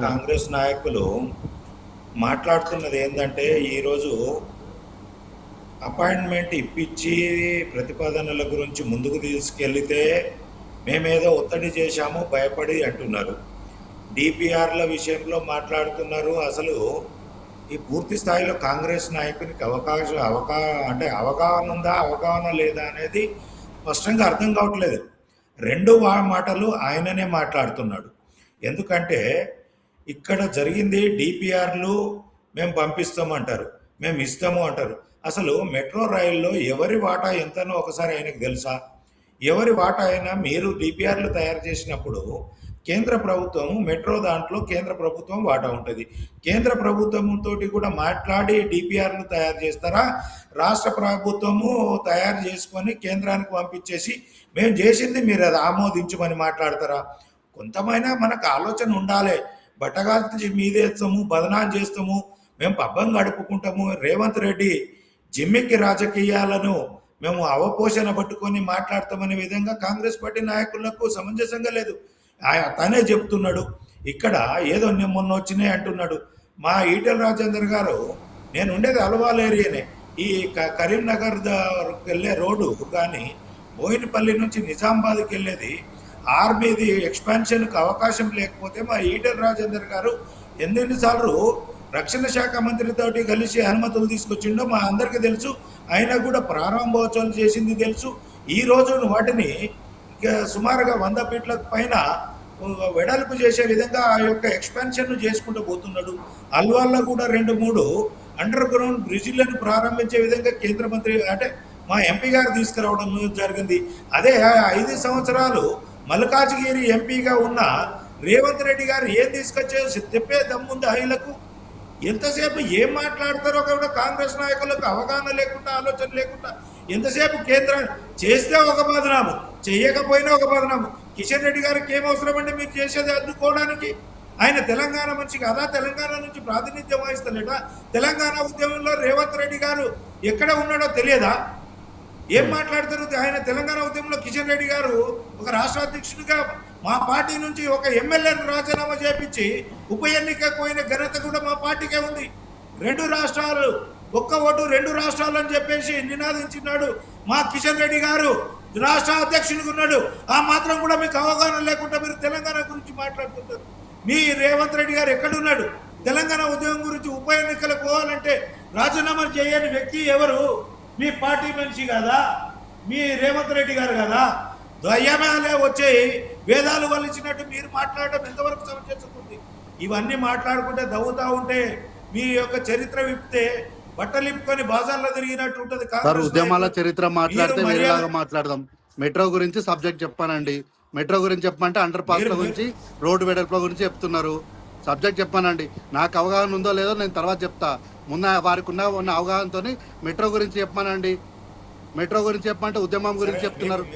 కాంగ్రెస్ నాయకులు మాట్లాడుతున్నది ఏంటంటే ఈరోజు అపాయింట్మెంట్ ఇప్పించి ప్రతిపాదనల గురించి ముందుకు తీసుకెళ్తే మేమేదో ఒత్తిడి చేశాము భయపడి అంటున్నారు. డిపిఆర్ల విషయంలో మాట్లాడుతున్నారు. అసలు ఈ పూర్తి స్థాయిలో కాంగ్రెస్ నాయకునికి అంటే అవగాహన ఉందా అవగాహన లేదా అనేది స్పష్టంగా అర్థం కావట్లేదు. రెండు మాటలు ఆయననే మాట్లాడుతున్నాడు. ఎందుకంటే ఇక్కడ జరిగింది డిపిఆర్లు మేము పంపిస్తామంటారు, మేము ఇస్తాము అంటారు. అసలు మెట్రో రైల్లో ఎవరి వాటా ఎంతనో ఒకసారి ఆయనకు తెలుసా? ఎవరి వాటా అయినా మీరు డిపిఆర్లు తయారు చేసినప్పుడు కేంద్ర ప్రభుత్వం మెట్రో దాంట్లో కేంద్ర ప్రభుత్వం వాటా ఉంటుంది. కేంద్ర ప్రభుత్వంతో కూడా మాట్లాడి డిపిఆర్లు తయారు చేస్తారా? రాష్ట్ర ప్రభుత్వము తయారు చేసుకొని కేంద్రానికి పంపించేసి మేము చేసింది మీరు అది ఆమోదించమని మాట్లాడతారా? కొంతమైనా మనకు ఆలోచన ఉండాలి. బట్టగాల్చి మీదేస్తాము, బదనాం చేస్తాము, మేము పబ్బం గడుపుకుంటాము, రేవంత్ రెడ్డి జిమ్మికి రాజకీయాలను మేము అవపోషణ పట్టుకొని మాట్లాడతామనే విధంగా కాంగ్రెస్ పార్టీ నాయకులకు సమంజసంగా లేదు. తనే చెప్తున్నాడు. ఇక్కడ ఏదో మొన్న వచ్చినాయి అంటున్నాడు. మా ఈటెల రాజేందర్ గారు, నేను ఉండేది అలవాల్ ఏరియానే, ఈ కరీంనగర్ వెళ్ళే రోడ్డు కానీ బోయినపల్లి నుంచి నిజామాబాద్కి వెళ్ళేది ఆర్మీది ఎక్స్పాన్షన్కి అవకాశం లేకపోతే మా ఈటెల రాజేందర్ గారు ఎన్నిసార్లు రక్షణ శాఖ మంత్రితోటి కలిసి అనుమతులు తీసుకొచ్చిండో మా అందరికీ తెలుసు. అయినా కూడా ప్రారంభోత్సవాలు చేసింది తెలుసు. ఈ రోజు వాటిని సుమారుగా 100 ఫీట్ల పైన వెడల్పు చేసే విధంగా ఆ యొక్క ఎక్స్పాన్షన్ చేసుకుంటూ పోతున్నాడు. అల్వాల్లో కూడా 2-3 అండర్ గ్రౌండ్ బ్రిడ్జిలను ప్రారంభించే విధంగా కేంద్ర మంత్రి అంటే మా ఎంపీ గారు తీసుకురావడం జరిగింది. అదే 5 సంవత్సరాలు మల్కాజ్గిరి ఎంపీగా ఉన్న రేవంత్ రెడ్డి గారు ఏం తీసుకొచ్చే తెప్పే దమ్ముంది హైలకు? ఎంతసేపు ఏం మాట్లాడతారో కూడా కాంగ్రెస్ నాయకులకు అవగాహన లేకుండా, ఆలోచన లేకుండా ఎంతసేపు కేంద్రం చేస్తే ఒక బదనాము, చేయకపోయినా ఒక బదనాము. కిషన్ రెడ్డి గారికి ఏం అవసరం అండి మీరు చేసేది అడ్డుకోవడానికి? ఆయన తెలంగాణ మనిషి కాదా? తెలంగాణ నుంచి ప్రాతినిధ్యం వహిస్తలేడా? తెలంగాణ ఉద్యమంలో రేవంత్ రెడ్డి గారు ఎక్కడ ఉన్నాడో తెలియదా? ఏం మాట్లాడతారు? ఆయన తెలంగాణ ఉద్యమంలో కిషన్ రెడ్డి గారు ఒక రాష్ట్ర అధ్యక్షుడిగా మా పార్టీ నుంచి ఒక ఎమ్మెల్యేను రాజీనామా చేపించి ఉప ఎన్నికకు పోయిన ఘనత కూడా మా పార్టీకే ఉంది. 2 రాష్ట్రాలు, ఒక్క ఓటు 2 రాష్ట్రాలు అని చెప్పేసి నినాదించినాడు మా కిషన్ రెడ్డి గారు. రాష్ట్ర అధ్యక్షుడిగా ఉన్నాడు. ఆ మాత్రం కూడా మీకు అవగాహన లేకుండా మీరు తెలంగాణ గురించి మాట్లాడుతుంటారు. మీ రేవంత్ రెడ్డి గారు ఎక్కడున్నాడు? తెలంగాణ ఉద్యమం గురించి ఉప ఎన్నికలకు పోవాలంటే రాజీనామా చేయని వ్యక్తి ఎవరు? మీ పార్టీ మనిషి కదా, మీ రేవంత్ రెడ్డి గారు కదా. దయ్యమాలే వచ్చాయి, వేదాలు వలిచినట్టు మీరు మాట్లాడడం ఎంతవరకు సమంజసంది? ఇవన్నీ మాట్లాడుకుంటే దవ్వుతా ఉంటే మీ యొక్క చరిత్ర విప్పితే బట్టలిప్పుకొని బాజార్లో తిరిగినట్టు ఉంటుంది. ఉద్యమాల చరిత్ర మాట్లాడితే వేరేలాగా మాట్లాడదాం. మెట్రో గురించి సబ్జెక్ట్ చెప్పానండి. మెట్రో గురించి చెప్పమంటే అండర్ పాస్ల గురించి, రోడ్డు వెడల్పుల గురించి చెప్తున్నారు. సబ్జెక్ట్ చెప్పానండి. నాకు అవగాహన ఉందో లేదో నేను తర్వాత చెప్తా. ముందు వారికి ఉన్న అవగాహనతో మెట్రో గురించి చెప్పానండి. మెట్రో గురించి చెప్పమంటే ఉద్యమం గురించి చెప్తున్నారు.